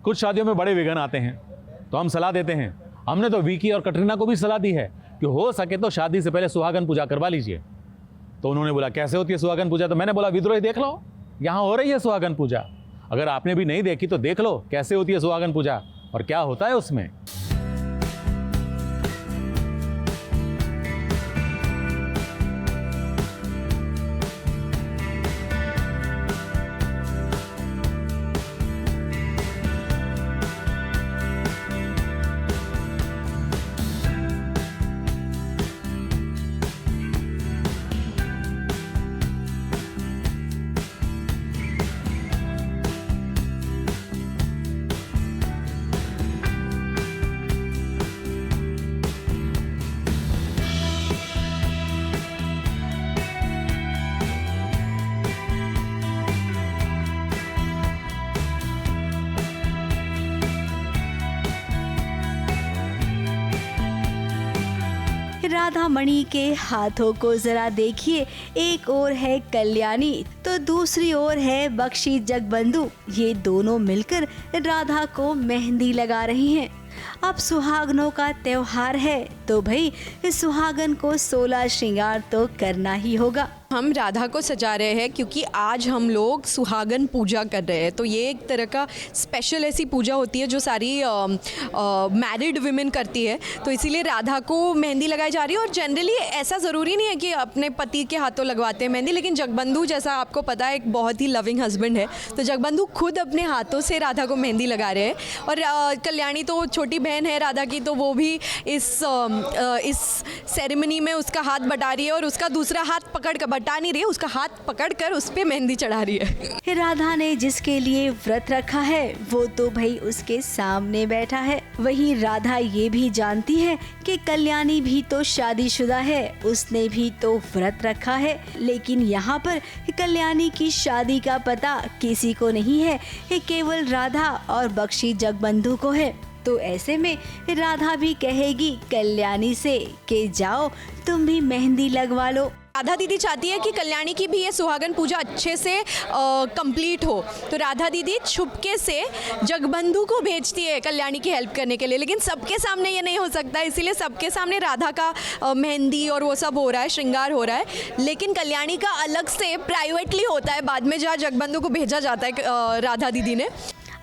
कुछ शादियों में बड़े विघ्न आते हैं तो हम सलाह देते हैं। हमने तो विकी और कटरीना को भी सलाह दी है कि हो सके तो शादी से पहले सुहागन पूजा करवा लीजिए। तो उन्होंने बोला कैसे होती है सुहागन पूजा? तो मैंने बोला विद्रोही देख लो, यहाँ हो रही है सुहागन पूजा। अगर आपने भी नहीं देखी तो देख लो कैसे होती है सुहागन पूजा और क्या होता है उसमें। राधा मणि के हाथों को जरा देखिए, एक ओर है कल्याणी तो दूसरी ओर है बख्शी जगबंधु। ये दोनों मिलकर राधा को मेहंदी लगा रही हैं। अब सुहागनों का त्योहार है तो भाई सुहागन को 16 श्रृंगार तो करना ही होगा। हम राधा को सजा रहे हैं क्योंकि आज हम लोग सुहागन पूजा कर रहे हैं। तो ये एक तरह का स्पेशल ऐसी पूजा होती है जो सारी मैरिड विमेन करती है, तो इसीलिए राधा को मेहंदी लगाई जा रही है। और जनरली ऐसा ज़रूरी नहीं है कि अपने पति के हाथों लगवाते हैं मेहंदी, लेकिन जगबंधु जैसा आपको पता है एक बहुत ही लविंग हस्बैंड है, तो जगबंधु खुद अपने हाथों से राधा को मेहंदी लगा रहे हैं। और कल्याणी तो छोटी बहन है राधा की, तो वो भी इस सेरेमनी में उसका हाथ बटा रही है और उसका दूसरा हाथ पकड़ कर बटा नहीं रही है, उसका हाथ पकड़कर उस पे मेहंदी चढ़ा रही है। राधा ने जिसके लिए व्रत रखा है वो तो भाई उसके सामने बैठा है। वहीं राधा ये भी जानती है कि कल्याणी भी तो शादीशुदा है, उसने भी तो व्रत रखा है। लेकिन यहाँ पर कल्याणी की शादी का पता किसी को नहीं है, केवल राधा और बख्शी जगबंधु को है। तो ऐसे में राधा भी कहेगी कल्याणी से कि जाओ तुम भी मेहंदी लगवा लो। राधा दीदी चाहती है कि कल्याणी की भी ये सुहागन पूजा अच्छे से कंप्लीट हो, तो राधा दीदी छुपके से जगबंधु को भेजती है कल्याणी की हेल्प करने के लिए। लेकिन सबके सामने ये नहीं हो सकता, इसीलिए सबके सामने राधा का मेहंदी और वो सब हो रहा है, श्रृंगार हो रहा है। लेकिन कल्याणी का अलग से प्राइवेटली होता है बाद में, जहाँ जगबंधु को भेजा जाता है राधा दीदी ने।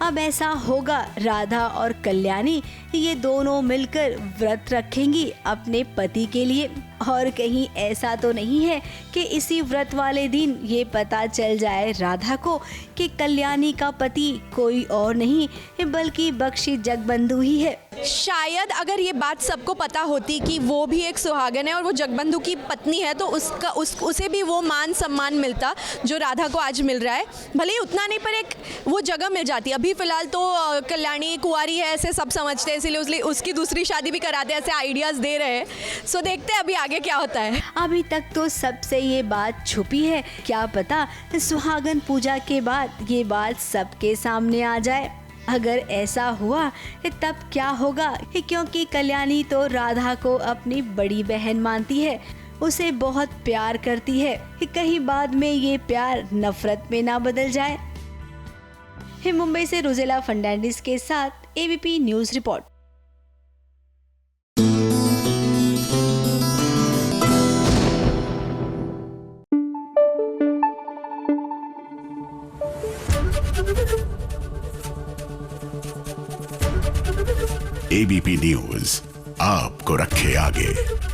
अब ऐसा होगा, राधा और कल्याणी ये दोनों मिलकर व्रत रखेंगी अपने पति के लिए। और कहीं ऐसा तो नहीं है कि इसी व्रत वाले दिन ये पता चल जाए राधा को कि कल्याणी का पति कोई और नहीं बल्कि बख्शी जगबंधु ही है। शायद अगर ये बात सबको पता होती कि वो भी एक सुहागन है और वो जगबंधु की पत्नी है, तो उसे भी वो मान सम्मान मिलता जो राधा को आज मिल रहा है। भले ही उतना नहीं, पर एक वो जगह मिल जाती। अभी फिलहाल तो कल्याणी कुंवारी है ऐसे सब समझते हैं, इसलिए उसकी दूसरी शादी भी कराते हैं, ऐसे आइडियाज़ दे रहे हैं। सो देखते हैं अभी आगे क्या होता है। अभी तक तो सबसे ये बात छुपी है, क्या पता सुहागन पूजा के बाद ये बात सबके सामने आ जाए। अगर ऐसा हुआ तब क्या होगा, क्योंकि कल्याणी तो राधा को अपनी बड़ी बहन मानती है, उसे बहुत प्यार करती है। कहीं बाद में ये प्यार नफरत में ना बदल जाए। मुंबई से रोजेला फर्नांडिस के साथ ABP news report. ABP news आपको रखे आगे।